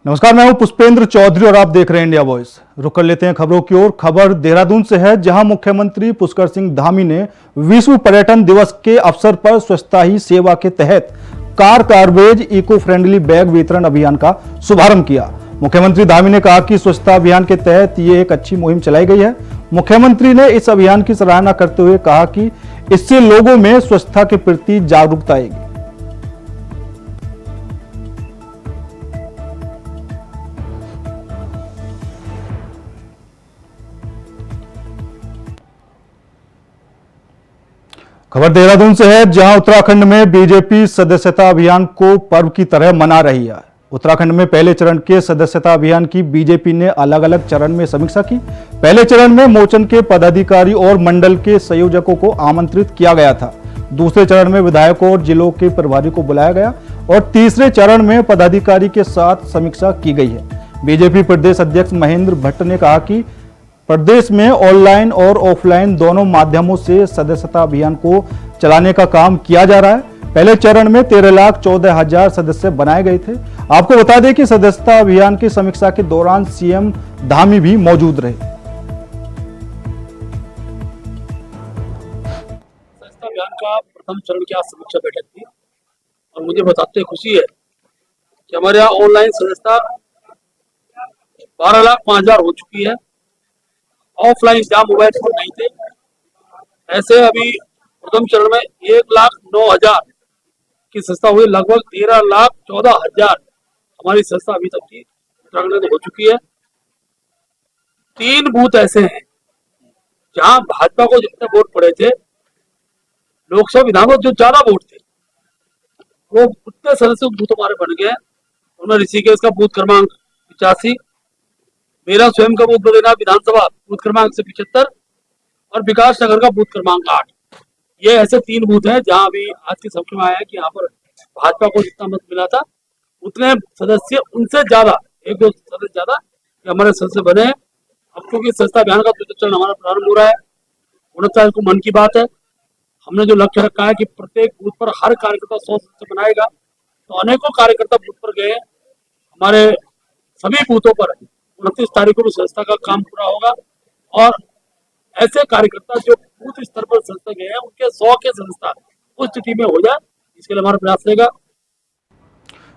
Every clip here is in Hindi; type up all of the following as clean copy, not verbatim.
नमस्कार, मैं हूं पुष्पेंद्र चौधरी और आप देख रहे हैं इंडिया वॉइस। रुक कर लेते हैं खबरों की ओर। खबर देहरादून से है, जहां मुख्यमंत्री पुष्कर सिंह धामी ने विश्व पर्यटन दिवस के अवसर पर स्वच्छता ही सेवा के तहत car garbage eco friendly bag वितरण अभियान का शुभारंभ किया। मुख्यमंत्री धामी ने कहा कि स्वच्छता अभियान के तहत ये एक अच्छी मुहिम चलाई गई है। मुख्यमंत्री ने इस अभियान की सराहना करते हुए कहा कि इससे लोगों में स्वच्छता के प्रति जागरूकता आएगी। खबर देहरादून से है, जहां उत्तराखंड में बीजेपी सदस्यता अभियान को पर्व की तरह मना रही है। उत्तराखंड में पहले चरण के सदस्यता अभियान की बीजेपी ने अलग अलग चरण में समीक्षा की। पहले चरण में मोर्चा के पदाधिकारी और मंडल के संयोजकों को आमंत्रित किया गया था। दूसरे चरण में विधायकों और जिलों के प्रभारी को बुलाया गया और तीसरे चरण में पदाधिकारी के साथ समीक्षा की गई है। बीजेपी प्रदेश अध्यक्ष महेंद्र भट्ट ने कहा कि प्रदेश में ऑनलाइन और ऑफलाइन दोनों माध्यमों से सदस्यता अभियान को चलाने का काम किया जा रहा है। पहले चरण में 13,14,000 सदस्य बनाए गए थे। आपको बता दें कि सदस्यता अभियान की समीक्षा के दौरान सीएम धामी भी मौजूद रहे। सदस्यता अभियान का प्रथम चरण की आज समीक्षा बैठक थी और मुझे बताते खुशी है कि हमारे यहाँ ऑनलाइन सदस्यता 12,05,000 हो चुकी है। ऑफलाइन जहाँ मोबाइल फोन नहीं थे, ऐसे अभी प्रथम चरण में 1,09,000 की सदस्यता हुई। लगभग 13,14,000 हमारी सदस्यता अभी तक की उत्तराखंड में हो चुकी है। 3 बूथ ऐसे हैं जहां भाजपा को जितने वोट पड़े थे, लोकसभा विधान में जो ज्यादा वोट थे, वो उतने सदस्य बूथ हमारे बन गए। उन्होंने ऋषिकेश का बूथ क्रमांक 85, मेरा स्वयं का बूथ बदेना विधानसभा बूथ क्रमांक से 75 और विकास नगर का बूथ क्रमांक 8। ये ऐसे 3 बूथ हैं जहां अभी आज की सभा में आया है कि यहाँ पर भाजपा को जितना मत मिला था, उतने सदस्य उनसे ज्यादा, 1-2 सदस्य ज्यादा हमारे सदस्य बने हैं। अब क्योंकि सदस्यता अभियान का दूसरा चरण हमारा प्रारंभ हो रहा है, 29 को मन की बात है। हमने जो लक्ष्य रखा है कि प्रत्येक बूथ पर हर कार्यकर्ता 100 सदस्य बनाएगा, तो अनेकों कार्यकर्ता बूथ पर गए। हमारे सभी बूथों पर 29 तारीख को भी सदस्यता का काम पूरा होगा और ऐसे कार्यकर्ता जो बूथ स्तर पर सदस्य गए हैं, उनके 100 के सदस्यता उस स्थिति में हो जाए, इसके लिए हमारा प्रयास रहेगा।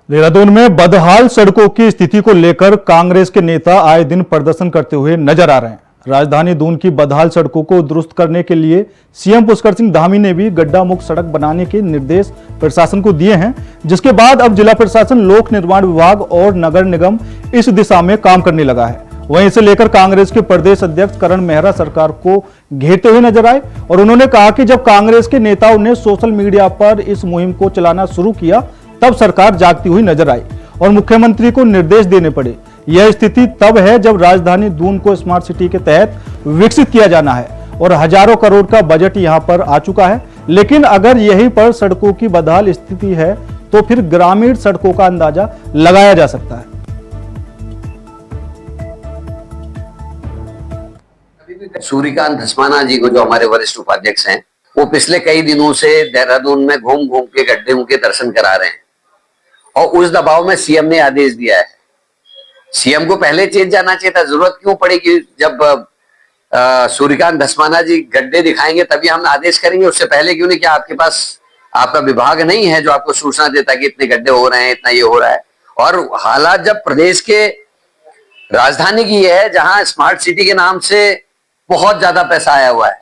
देहरादून में बदहाल सड़कों की स्थिति को लेकर कांग्रेस के नेता आए दिन प्रदर्शन करते हुए नजर आ रहे हैं। राजधानी दून की बदहाल सड़कों को दुरुस्त करने के लिए सीएम पुष्कर सिंह धामी ने भी गड्ढा मुक्त सड़क बनाने के निर्देश प्रशासन को दिए हैं, जिसके बाद अब जिला प्रशासन, लोक निर्माण विभाग और नगर निगम इस दिशा में काम करने लगा है। वहीं इसे लेकर कांग्रेस के प्रदेश अध्यक्ष करण मेहरा सरकार को घेरते हुए नजर आए और उन्होंने कहा कि जब कांग्रेस के नेताओं ने सोशल मीडिया पर इस मुहिम को चलाना शुरू किया, तब सरकार जागती हुई नजर आई और मुख्यमंत्री को निर्देश देने पड़े। यह स्थिति तब है जब राजधानी दून को स्मार्ट सिटी के तहत विकसित किया जाना है और हजारों करोड़ का बजट यहां पर आ चुका है। लेकिन अगर यहीं पर सड़कों की बदहाल स्थिति है, तो फिर ग्रामीण सड़कों का अंदाजा लगाया जा सकता है। सूर्यकांत धस्माना जी को, जो हमारे वरिष्ठ उपाध्यक्ष हैं, वो पिछले कई दिनों से देहरादून में घूम घूम के गड्ढों के दर्शन करा रहे हैं और उस दबाव में सीएम ने आदेश दिया है। सीएम को पहले चेत जाना चाहिए था। जरूरत क्यों पड़ी कि जब सूर्यकांत धस्माना जी गड्ढे दिखाएंगे तभी हम आदेश करेंगे? उससे पहले क्यों नहीं? क्या आपके पास आपका विभाग नहीं है जो आपको सूचना देता कि इतने गड्ढे हो रहे हैं, इतना ये हो रहा है? और हालात जब प्रदेश के राजधानी की है, जहां स्मार्ट सिटी के नाम से बहुत ज्यादा पैसा आया हुआ है,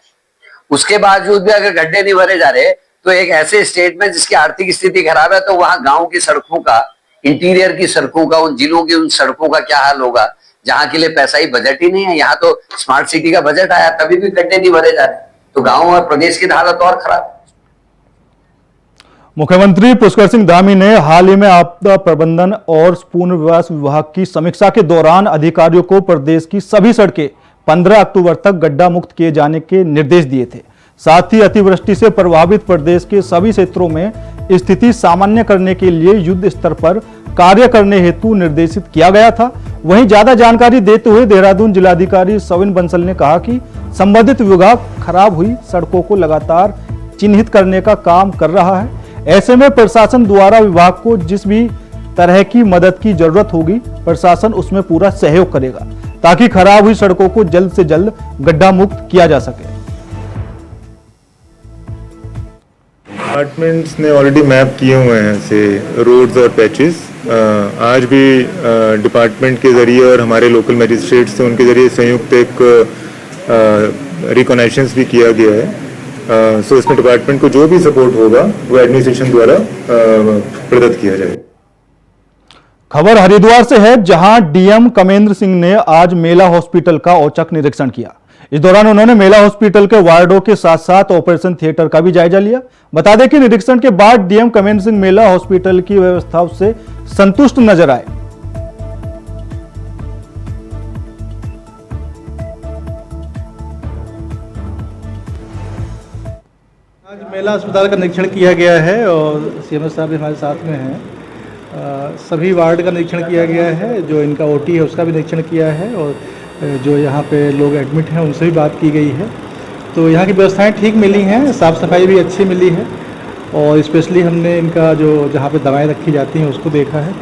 उसके बावजूद भी अगर गड्ढे नहीं भरे जा रहे, तो एक ऐसे स्टेट में जिसकी आर्थिक स्थिति खराब है, तो वहां गांव की सड़कों का, इंटीरियर की सड़कों का, उन जिलों की उन सड़कों का क्या हाल होगा जहां के लिए पैसा ही बजट ही नहीं है। यहाँ तो स्मार्ट सिटी का बजट आया, तभी भी गड्ढे नहीं भरे जा रहे, तो गांव और प्रदेश की हालत और खराब। मुख्यमंत्री पुष्कर सिंह धामी ने हाल ही में आपदा प्रबंधन और पुनर्वास विभाग की समीक्षा के दौरान अधिकारियों को प्रदेश की सभी सड़कें 15 अक्टूबर तक गड्ढा मुक्त किए जाने के निर्देश दिए थे। साथ ही अतिवृष्टि से प्रभावित प्रदेश के सभी क्षेत्रों में स्थिति सामान्य करने के लिए युद्ध स्तर पर कार्य करने हेतु निर्देशित किया गया था। वहीं ज्यादा जानकारी देते हुए देहरादून जिलाधिकारी सविन बंसल ने कहा कि संबंधित विभाग खराब हुई सड़कों को लगातार चिन्हित करने का काम कर रहा है। ऐसे में प्रशासन द्वारा विभाग को जिस भी तरह की मदद की जरूरत होगी, प्रशासन उसमें पूरा सहयोग करेगा ताकि खराब हुई सड़कों को जल्द से जल्द गड्ढा मुक्त किया जा सके। डिपार्टमेंट्स ने ऑलरेडी मैप किए हुए हैं ऐसे रोड्स और पैचेस। आज भी डिपार्टमेंट के जरिए और हमारे लोकल मजिस्ट्रेट से उनके जरिए संयुक्त एक रिकॉग्नाइजेंस भी किया गया है। सो इसमें डिपार्टमेंट को जो भी सपोर्ट होगा वो एडमिनिस्ट्रेशन द्वारा प्रदत्त किया जाएगा। खबर हरिद्वार से है, जहां डीएम कमेंद्र सिंह ने आज मेला हॉस्पिटल का औचक निरीक्षण किया। इस दौरान उन्होंने मेला हॉस्पिटल के वार्डों के साथ साथ ऑपरेशन थिएटर का भी जायजा लिया। बता दें कि निरीक्षण के बाद डीएम कमेंद्र सिंह मेला हॉस्पिटल की व्यवस्थाओं से संतुष्ट नजर आए। आज मेला अस्पताल का निरीक्षण किया गया है और सीएमएस साहब भी हमारे साथ में हैं। सभी वार्ड का निरीक्षण किया गया है, जो इनका ओटी है उसका भी निरीक्षण किया है और जो यहाँ पे लोग एडमिट हैं उनसे भी बात की गई है। तो यहाँ की व्यवस्थाएं ठीक मिली हैं, साफ़ सफाई भी अच्छी मिली है और स्पेशली हमने इनका जो जहाँ पे दवाएं रखी जाती हैं उसको देखा है।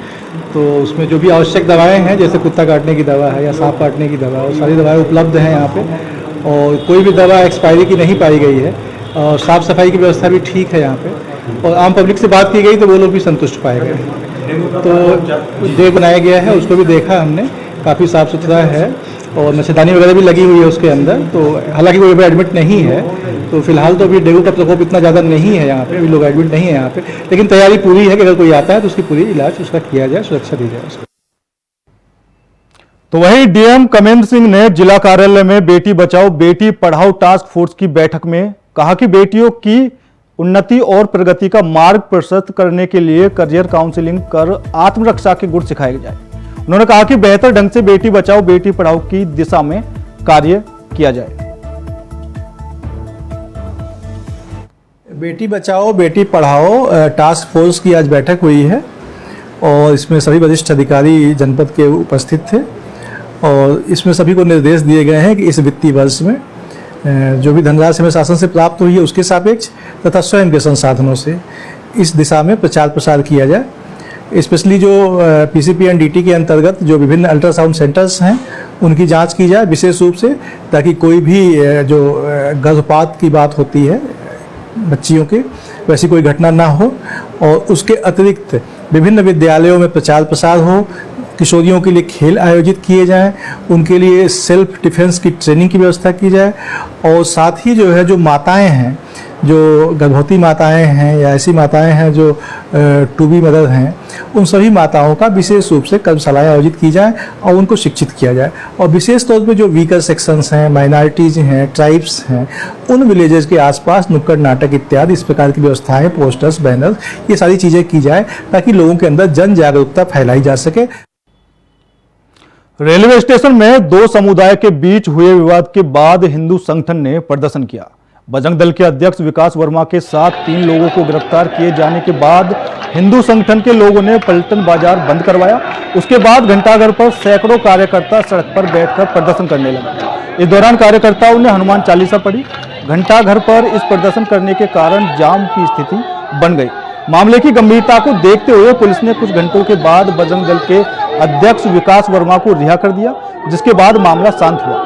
तो उसमें जो भी आवश्यक दवाएं हैं, जैसे कुत्ता काटने की दवा है या सांप काटने की दवा, वो सारी दवाएं उपलब्ध हैं यहाँ पे और कोई भी दवा एक्सपायरी की नहीं पाई गई है और साफ़ सफाई की व्यवस्था भी ठीक है यहाँ पे। और आम पब्लिक से बात की गई तो वो लोग भी संतुष्ट पाए गए। तो डेग बनाया गया है, उसको भी देखा हमने, काफ़ी साफ़ सुथरा है और मच्छरदानी वगैरह भी लगी हुई है उसके अंदर। तो हालांकि कोई एडमिट नहीं है, तो फिलहाल तो अभी डेंगू का प्रकोप इतना ज़्यादा नहीं है यहाँ पे, अभी लोग एडमिट नहीं है यहाँ पे, लेकिन तैयारी पूरी है कि अगर कोई आता है तो उसकी पूरी इलाज उसका किया जाए, सुरक्षा दी जाए उसको। तो वहीं डीएम कमेंद्र सिंह ने जिला कार्यालय में बेटी बचाओ बेटी पढ़ाओ टास्क फोर्स की बैठक में कहा कि बेटियों की उन्नति और प्रगति का मार्ग प्रशस्त करने के लिए करियर काउंसलिंग कर आत्मरक्षा के गुण सिखाए जाए। उन्होंने कहा कि बेहतर ढंग से बेटी बचाओ बेटी पढ़ाओ की दिशा में कार्य किया जाए। बेटी बचाओ बेटी पढ़ाओ टास्क फोर्स की आज बैठक हुई है और इसमें सभी वरिष्ठ अधिकारी जनपद के उपस्थित थे और इसमें सभी को निर्देश दिए गए हैं कि इस वित्तीय वर्ष में जो भी धनराशि हमें शासन से प्राप्त हुई है उसके सापेक्ष तथा स्वयं के संसाधनों से इस दिशा में प्रचार प्रसार किया जाए। स्पेशली जो पीसीपीएनडीटी के अंतर्गत जो विभिन्न अल्ट्रासाउंड सेंटर्स हैं उनकी जांच की जाए विशेष रूप से, ताकि कोई भी जो गर्भपात की बात होती है बच्चियों के वैसी कोई घटना ना हो। और उसके अतिरिक्त विभिन्न विद्यालयों में प्रचार प्रसार हो, किशोरियों के लिए खेल आयोजित किए जाएं, उनके लिए सेल्फ डिफेंस की ट्रेनिंग की व्यवस्था की जाए और साथ ही जो है जो माताएं हैं, जो गर्भवती माताएं हैं या ऐसी माताएं हैं जो टू बी मदर हैं, उन सभी माताओं का विशेष रूप से कर्मशालाएं आयोजित की जाएं और उनको शिक्षित किया जाए। और विशेष तौर पे जो वीकर सेक्शंस हैं, माइनॉरिटीज़ हैं, ट्राइब्स हैं, उन विलेजेस के आसपास नुक्कड़ नाटक इत्यादि इस प्रकार की व्यवस्थाएं, पोस्टर्स, बैनर, ये सारी चीज़ें की जाए ताकि लोगों के अंदर जन जागरूकता फैलाई जा सके। रेलवे स्टेशन में दो समुदाय के बीच हुए विवाद के बाद हिंदू संगठन ने प्रदर्शन किया। बजरंग दल के अध्यक्ष विकास वर्मा के साथ 3 लोगों को गिरफ्तार किए जाने के बाद हिंदू संगठन के लोगों ने पलटन बाजार बंद करवाया। उसके बाद घंटाघर पर सैकड़ों कार्यकर्ता सड़क पर बैठकर प्रदर्शन करने लगे। इस दौरान कार्यकर्ताओं ने हनुमान चालीसा पढ़ी। घंटाघर पर इस प्रदर्शन करने के कारण जाम की स्थिति बन गई। मामले की गंभीरता को देखते हुए पुलिस ने कुछ घंटों के बाद बजरंग दल के अध्यक्ष विकास वर्मा को रिहा कर दिया, जिसके बाद मामला शांत हुआ।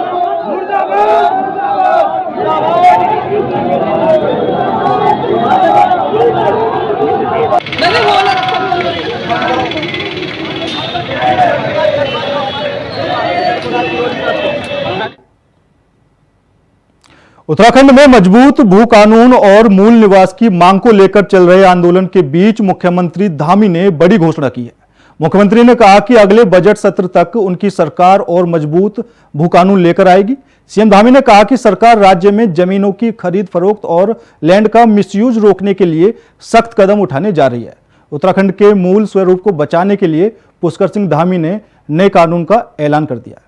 उत्तराखंड में मजबूत भू कानून और मूल निवास की मांग को लेकर चल रहे आंदोलन के बीच मुख्यमंत्री धामी ने बड़ी घोषणा की है। मुख्यमंत्री ने कहा कि अगले बजट सत्र तक उनकी सरकार और मजबूत भू कानून लेकर आएगी। सीएम धामी ने कहा कि सरकार राज्य में जमीनों की खरीद फरोख्त और लैंड का मिसयूज रोकने के लिए सख्त कदम उठाने जा रही है। उत्तराखंड के मूल स्वरूप को बचाने के लिए पुष्कर सिंह धामी ने नए कानून का ऐलान कर दिया।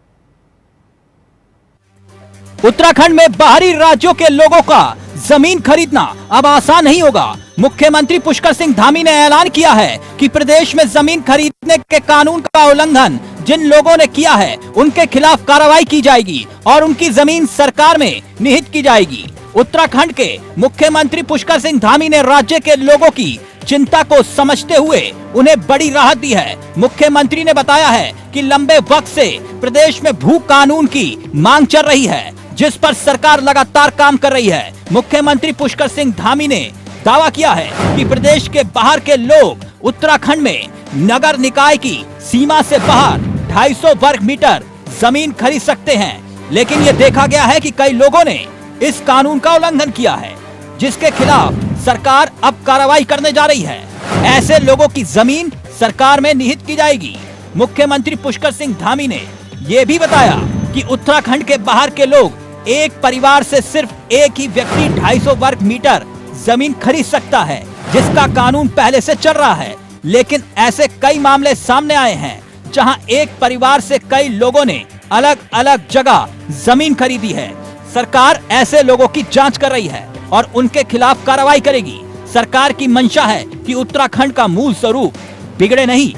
उत्तराखंड में बाहरी राज्यों के लोगों का जमीन खरीदना अब आसान नहीं होगा। मुख्यमंत्री पुष्कर सिंह धामी ने ऐलान किया है कि प्रदेश में जमीन खरीदने के कानून का उल्लंघन जिन लोगों ने किया है उनके खिलाफ कार्रवाई की जाएगी और उनकी जमीन सरकार में निहित की जाएगी। उत्तराखंड के मुख्यमंत्री पुष्कर सिंह धामी ने राज्य के लोगों की चिंता को समझते हुए उन्हें बड़ी राहत दी है। मुख्यमंत्री ने बताया है कि लंबे वक्त से प्रदेश में भू कानून की मांग चल रही है, जिस पर सरकार लगातार काम कर रही है। मुख्यमंत्री पुष्कर सिंह धामी ने दावा किया है कि प्रदेश के बाहर के लोग उत्तराखंड में नगर निकाय की सीमा से बाहर 250 वर्ग मीटर जमीन खरीद सकते हैं, लेकिन ये देखा गया है कि कई लोगों ने इस कानून का उल्लंघन किया है, जिसके खिलाफ सरकार अब कार्रवाई करने जा रही है। ऐसे लोगों की जमीन सरकार में निहित की जाएगी। मुख्यमंत्री पुष्कर सिंह धामी ने ये भी बताया कि उत्तराखंड के बाहर के लोग एक परिवार से सिर्फ एक ही व्यक्ति 250 वर्ग मीटर जमीन खरीद सकता है, जिसका कानून पहले से चल रहा है। लेकिन ऐसे कई मामले सामने आए हैं जहां एक परिवार से कई लोगों ने अलग अलग जगह जमीन खरीदी है। सरकार ऐसे लोगों की जांच कर रही है और उनके खिलाफ कार्रवाई करेगी। सरकार की मंशा है कि उत्तराखंड का मूल स्वरूप बिगड़े नहीं।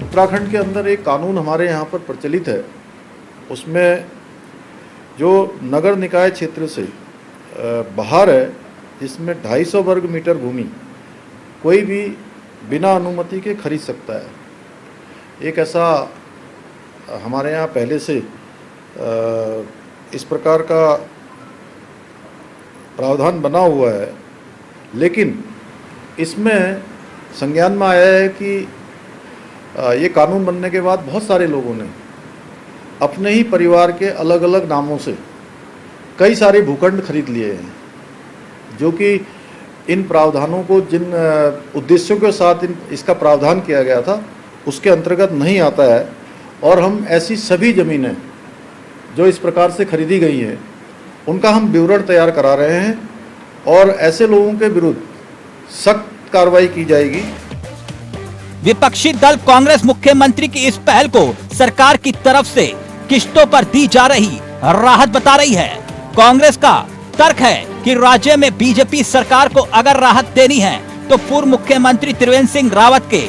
उत्तराखंड के अंदर एक कानून हमारे यहाँ पर प्रचलित है, उसमें जो नगर निकाय क्षेत्र से बाहर है, जिसमें 250 वर्ग मीटर भूमि कोई भी बिना अनुमति के खरीद सकता है। एक ऐसा हमारे यहाँ पहले से इस प्रकार का प्रावधान बना हुआ है, लेकिन इसमें संज्ञान में आया है कि ये कानून बनने के बाद बहुत सारे लोगों ने अपने ही परिवार के अलग अलग नामों से कई सारे भूखंड खरीद लिए हैं, जो कि इन प्रावधानों को जिन उद्देश्यों के साथ इसका प्रावधान किया गया था उसके अंतर्गत नहीं आता है। और हम ऐसी सभी ज़मीनें जो इस प्रकार से खरीदी गई हैं उनका हम विवरण तैयार करा रहे हैं और ऐसे लोगों के विरुद्ध सख्त कार्रवाई की जाएगी। विपक्षी दल कांग्रेस मुख्यमंत्री की इस पहल को सरकार की तरफ से किश्तों पर दी जा रही राहत बता रही है। कांग्रेस का तर्क है कि राज्य में बीजेपी सरकार को अगर राहत देनी है तो पूर्व मुख्यमंत्री त्रिवेंद्र सिंह रावत के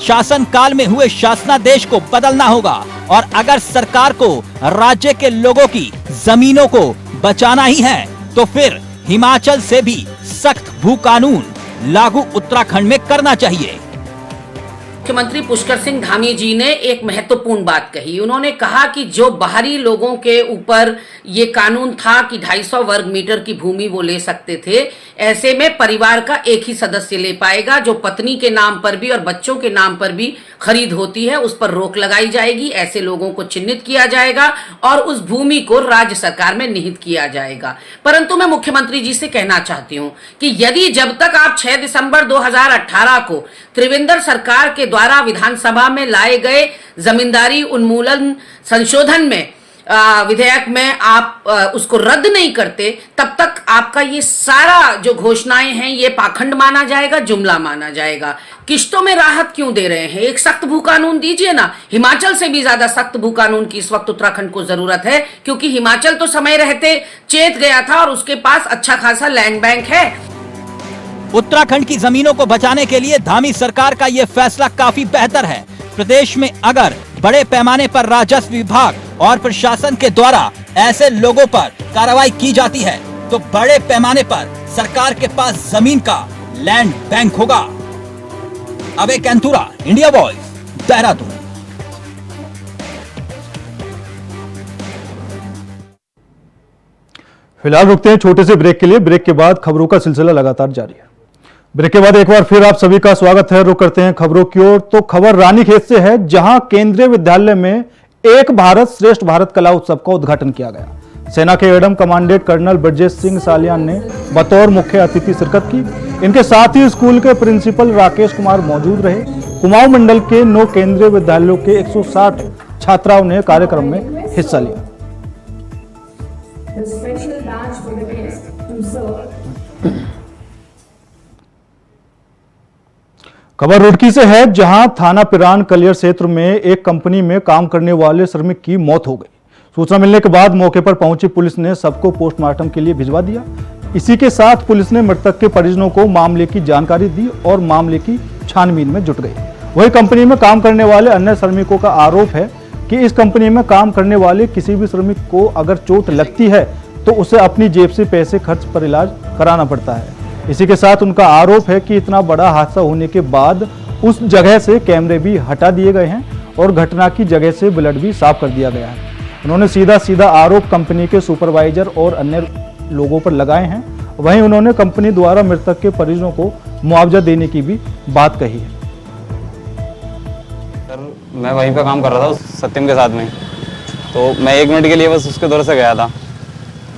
शासनकाल में हुए शासनादेश को बदलना होगा, और अगर सरकार को राज्य के लोगों की जमीनों को बचाना ही है तो फिर हिमाचल से भी सख्त भू कानून लागू उत्तराखंड में करना चाहिए। मुख्यमंत्री पुष्कर सिंह धामी जी ने एक महत्वपूर्ण बात कही। उन्होंने कहा कि जो बाहरी लोगों के ऊपर ये कानून था कि 250 वर्ग मीटर की भूमि वो ले सकते थे, ऐसे में परिवार का एक ही सदस्य ले पाएगा। जो पत्नी के नाम पर भी और बच्चों के नाम पर भी खरीद होती है उस पर रोक लगाई जाएगी। ऐसे लोगों को चिन्हित किया जाएगा और उस भूमि को राज्य सरकार में निहित किया जाएगा। परंतु मैं मुख्यमंत्री जी से कहना चाहती हूं कि यदि जब तक आप 6 दिसंबर 2018 को त्रिवेंद्र सरकार के द्वारा विधानसभा में लाए गए जमींदारी उन्मूलन संशोधन में विधेयक में आप उसको रद्द नहीं करते, तब तक आपका ये सारा जो घोषणाएं हैं ये पाखंड माना जाएगा, जुमला माना जाएगा। किश्तों में राहत क्यों दे रहे हैं? एक सख्त भू कानून दीजिए ना। हिमाचल से भी ज्यादा सख्त भू कानून की इस वक्त उत्तराखंड को जरूरत है, क्योंकि हिमाचल तो समय रहते चेत गया था और उसके पास अच्छा खासा लैंड बैंक है। उत्तराखंड की जमीनों को बचाने के लिए धामी सरकार का ये फैसला काफी बेहतर है। प्रदेश में अगर बड़े पैमाने पर राजस्व विभाग और प्रशासन के द्वारा ऐसे लोगों पर कार्रवाई की जाती है तो बड़े पैमाने पर सरकार के पास जमीन का लैंड बैंक होगा। अबे कैंथुरा, इंडिया वॉइस, देहरादून। फिलहाल रुकते हैं छोटे से ब्रेक के लिए। ब्रेक के बाद खबरों का सिलसिला लगातार जारी है। ब्रेक के बाद एक बार फिर आप सभी का स्वागत है। रुक करते हैं खबरों की ओर। तो खबर रानीखेत से है, जहां केंद्रीय विद्यालय में एक भारत श्रेष्ठ भारत कला उत्सव का उद्घाटन किया गया। सेना के adm commandant colonel Brajesh Singh Salian ने बतौर मुख्य अतिथि शिरकत की। इनके साथ ही स्कूल के प्रिंसिपल राकेश कुमार मौजूद रहे। कुमाऊं मंडल के 9 केंद्रीय विद्यालयों के 160 छात्राओं ने कार्यक्रम में हिस्सा लिया। खबर रुड़की से है, जहां थाना पिरान कलियर क्षेत्र में एक कंपनी में काम करने वाले श्रमिक की मौत हो गई। सूचना मिलने के बाद मौके पर पहुंची पुलिस ने सबको पोस्टमार्टम के लिए भिजवा दिया। इसी के साथ पुलिस ने मृतक के परिजनों को मामले की जानकारी दी और मामले की छानबीन में जुट गई। वही कंपनी में काम करने वाले अन्य श्रमिकों का आरोप है कि इस कंपनी में काम करने वाले किसी भी श्रमिक को अगर चोट लगती है तो उसे अपनी जेब से पैसे खर्च पर इलाज कराना पड़ता है। इसी के साथ उनका आरोप है कि इतना बड़ा हादसा होने के बाद उस जगह से कैमरे भी हटा दिए गए हैं और घटना की जगह से ब्लड भी साफ कर दिया गया है। उन्होंने सीधा आरोप कंपनी के सुपरवाइजर और अन्य लोगों पर लगाए हैं। वहीं उन्होंने कंपनी द्वारा मृतक के परिजनों को मुआवजा देने की भी बात कही है। सर मैं वहीं पे काम कर रहा था उस सत्यम के साथ में, तो मैं 1 मिनट के लिए बस उसके दौर से गया था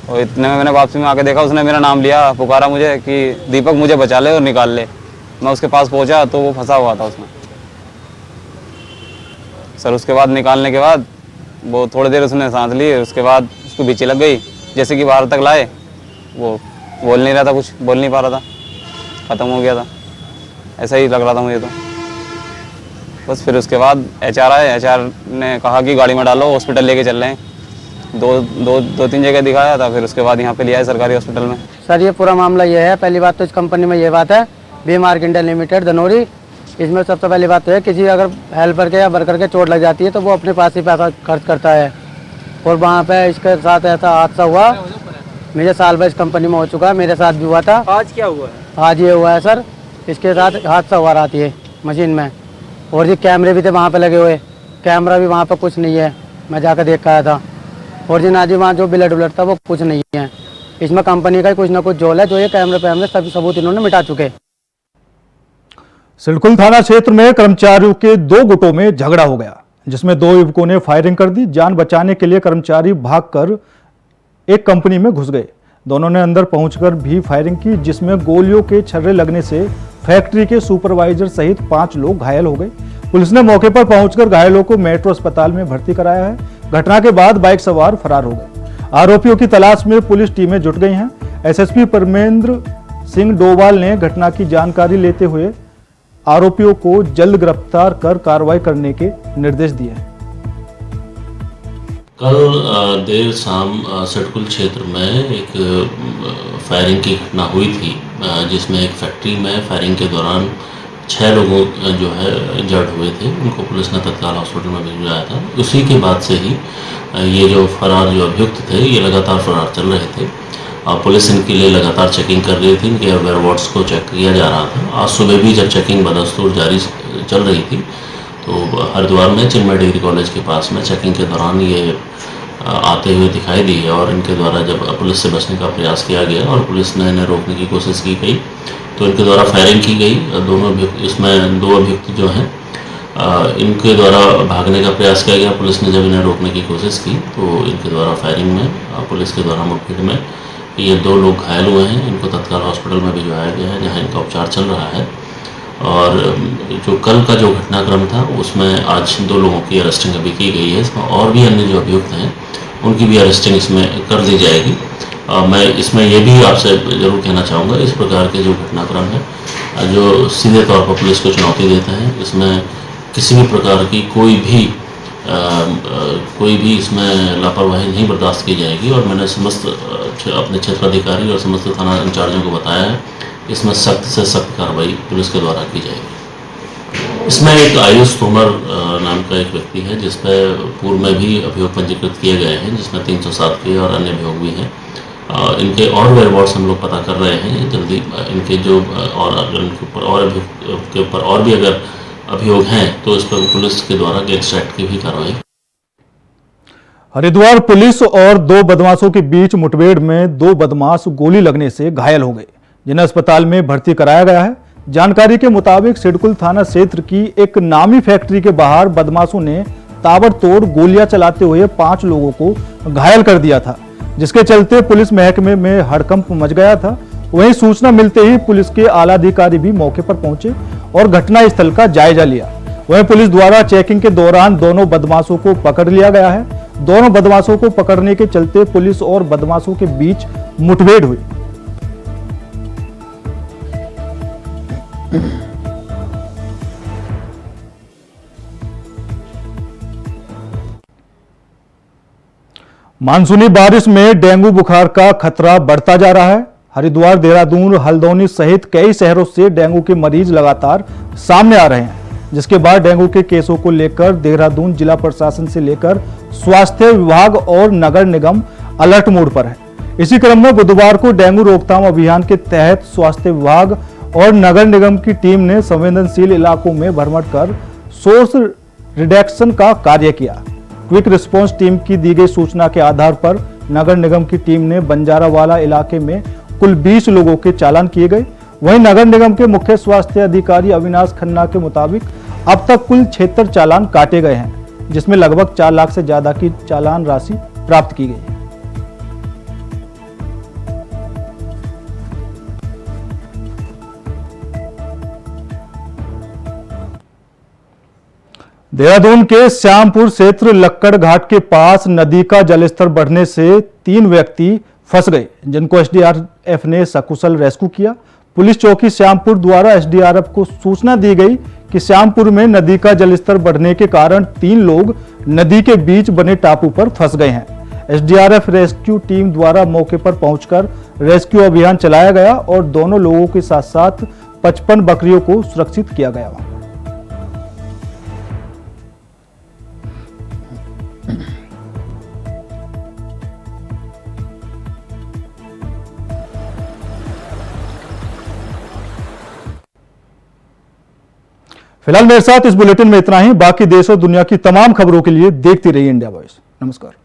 और इतने में मैंने वापसी में आके देखा उसने मेरा नाम लिया, पुकारा मुझे कि दीपक मुझे बचा ले और निकाल ले। मैं उसके पास पहुंचा तो वो फंसा हुआ था उसमें। सर उसके बाद निकालने के बाद वो थोड़ी देर उसने सांस ली, उसके बाद उसको बीचे लग गई। जैसे कि बाहर तक लाए वो बोल नहीं रहा था, कुछ बोल नहीं पा रहा था, ख़त्म हो गया था, ऐसा ही लग रहा था मुझे तो। बस फिर उसके बाद HR आए, HR ने कहा कि गाड़ी में डालो, हॉस्पिटल लेके चल रहे हैं। दो तीन जगह दिखाया था, फिर उसके बाद यहाँ पे लिया है सरकारी हॉस्पिटल में। सर ये पूरा मामला ये है, पहली बात तो इस कंपनी में ये बात है, बीमार्क इंडिया लिमिटेड धनौरी, इसमें सबसे पहली बात तो है किसी अगर हेल्पर के या वर्कर के चोट लग जाती है तो वो अपने पास ही पैसा खर्च करता है। और वहाँ पे इसके साथ ऐसा हादसा हुआ, मेरे साल भर इस कंपनी में हो चुका है, मेरे साथ भी हुआ था। आज क्या हुआ है? आज ये हुआ है सर, इसके साथ हादसा हुआ रात ये मशीन में, और ये कैमरे भी थे वहाँ पे लगे हुए, कैमरा भी वहाँ पे कुछ नहीं है, मैं जाकर देख के आया था। और जी ना जी वहाँ जो ब्लड उलट था वो कुछ नहीं है, इसमें कंपनी का कुछ ना कुछ झोल है जो ये कैमरे पे हमने सभी सबूत इन्होंने मिटा चुके। सिडकुल थाना क्षेत्र में कर्मचारियों के 2 गुटों में झगड़ा हो गया, जिसमें 2 युवकों ने फायरिंग कर दी। जान बचाने के लिए कर्मचारी भागकर एक कंपनी में घुस गए। दोनों ने अंदर पहुंचकर भी फायरिंग की, जिसमें गोलियों के छर्रे लगने से फैक्ट्री के सुपरवाइजर सहित 5 लोग घायल हो गए। पुलिस ने मौके पर पहुंचकर घायलों को मेट्रो अस्पताल में भर्ती कराया है। घटना के बाद बाइक सवार फरार हो गए। आरोपियों की तलाश में पुलिस टीमें जुट गई हैं। SSP परमेंद्र सिंह डोवाल ने घटना की जानकारी लेते हुए आरोपियों को जल्द गिरफ्तार कर कार्रवाई करने के निर्देश दिए हैं। कल देर शाम सिडकुल क्षेत्र में एक फायरिंग की घटना हुई थी, जिसमें एक फैक्ट्री में फायरिंग के दौरान 6 लोगों जो है इंजर्ड हुए थे। उनको पुलिस ने तत्काल हॉस्पिटल में भिजवाया था। उसी के बाद से ही ये जो फरार जो अभियुक्त थे ये लगातार फरार चल रहे थे और पुलिस इनके लिए लगातार चेकिंग कर रही थी। इनके वेयरबॉट्स को चेक किया जा रहा था। आज सुबह भी जब चेकिंग बदस्तूर जारी चल रही थी तो हरिद्वार में चिन्मय डिग्री कॉलेज के पास में चेकिंग के दौरान ये आते हुए दिखाई दी और इनके द्वारा जब पुलिस से बचने का प्रयास किया गया और पुलिस ने इन्हें रोकने की कोशिश की गई तो इनके द्वारा फायरिंग की गई। दोनों इसमें 2 अभियुक्त जो हैं इनके द्वारा भागने का प्रयास किया गया। पुलिस ने जब इन्हें रोकने की कोशिश की तो इनके द्वारा फायरिंग में पुलिस के द्वारा मुठभेड़ में ये 2 लोग घायल हुए हैं। इनको तत्काल हॉस्पिटल में भिजवाया गया है जहाँ इनका उपचार चल रहा है। और जो कल का जो घटनाक्रम था उसमें आज 2 लोगों की अरेस्टिंग अभी की गई है। इसमें और भी अन्य जो अभियुक्त हैं उनकी भी अरेस्टिंग इसमें कर दी जाएगी। मैं इसमें ये भी आपसे ज़रूर कहना चाहूँगा, इस प्रकार के जो घटनाक्रम है जो सीधे तौर पर पुलिस को चुनौती देते हैं, इसमें किसी भी प्रकार की कोई भी इसमें लापरवाही नहीं बर्दाश्त की जाएगी। और मैंने समस्त अपने क्षेत्राधिकारी और समस्त थाना इंचार्जों को बताया है इसमें सख्त से सख्त कार्रवाई पुलिस के द्वारा की जाएगी। इसमें एक आयुष तोमर नाम का एक व्यक्ति है जिस पर पूर्व में भी अभियोग पंजीकृत किए गए हैं, जिसमें 307 के और अन्य अभियोग भी हैं। इनके और वेयरबॉट्स हम लोग पता कर रहे हैं जल्दी। इनके जो अभियोग के ऊपर और भी अगर अभियोग हैं तो इस पर पुलिस के द्वारा गैंगस्टर एक्ट की भी कार्रवाई। हरिद्वार पुलिस और 2 बदमाशों के बीच मुठभेड़ में 2 बदमाश गोली लगने से घायल हो गए, जिन्हें अस्पताल में भर्ती कराया गया है। जानकारी के मुताबिक सिडकुल थाना क्षेत्र की एक नामी फैक्ट्री के बाहर बदमाशों ने ताबड़तोड़ गोलियां चलाते हुए 5 लोगों को घायल कर दिया था, जिसके चलते पुलिस महकमे में हड़कंप मच गया था। वहीं सूचना मिलते ही पुलिस के आला अधिकारी भी मौके पर पहुंचे और घटना स्थल का जायजा लिया। वहीं पुलिस द्वारा चेकिंग के दौरान दोनों बदमाशों को पकड़ लिया गया है। दोनों बदमाशों को पकड़ने के चलते पुलिस और बदमाशों के बीच मुठभेड़ हुई। मानसूनी बारिश में डेंगू बुखार का खतरा बढ़ता जा रहा है। हरिद्वार, देहरादून, हल्द्वानी सहित कई शहरों से डेंगू के मरीज लगातार सामने आ रहे हैं, जिसके बाद डेंगू के केसों को लेकर देहरादून जिला प्रशासन से लेकर स्वास्थ्य विभाग और नगर निगम अलर्ट मोड पर है। इसी क्रम में बुधवार को डेंगू रोकथाम अभियान के तहत स्वास्थ्य विभाग और नगर निगम की टीम ने संवेदनशील इलाकों में भ्रमण कर सोर्स रिडक्शन का कार्य किया। क्विक रिस्पांस टीम की दी गई सूचना के आधार पर नगर निगम की टीम ने बंजारावाला इलाके में कुल 20 लोगों के चालान किए गए। वहीं नगर निगम के मुख्य स्वास्थ्य अधिकारी अविनाश खन्ना के मुताबिक अब तक कुल 76 चालान काटे गए हैं, जिसमें लगभग 4 लाख से ज्यादा की चालान राशि प्राप्त की गई। देहरादून के श्यामपुर क्षेत्र लक्कड़ घाट के पास नदी का जलस्तर बढ़ने से 3 व्यक्ति फंस गए, जिनको एसडीआरएफ ने सकुशल रेस्क्यू किया। पुलिस चौकी श्यामपुर द्वारा एसडीआरएफ को सूचना दी गई कि श्यामपुर में नदी का जलस्तर बढ़ने के कारण 3 लोग नदी के बीच बने टापू पर फंस गए हैं। एसडीआरएफ रेस्क्यू टीम द्वारा मौके पर पहुंचकर रेस्क्यू अभियान चलाया गया और दोनों लोगों के साथ साथ 55 बकरियों को सुरक्षित किया गया। फिलहाल मेरे साथ इस बुलेटिन में इतना ही। बाकी देश और दुनिया की तमाम खबरों के लिए देखते रहिए इंडिया वॉइस। नमस्कार।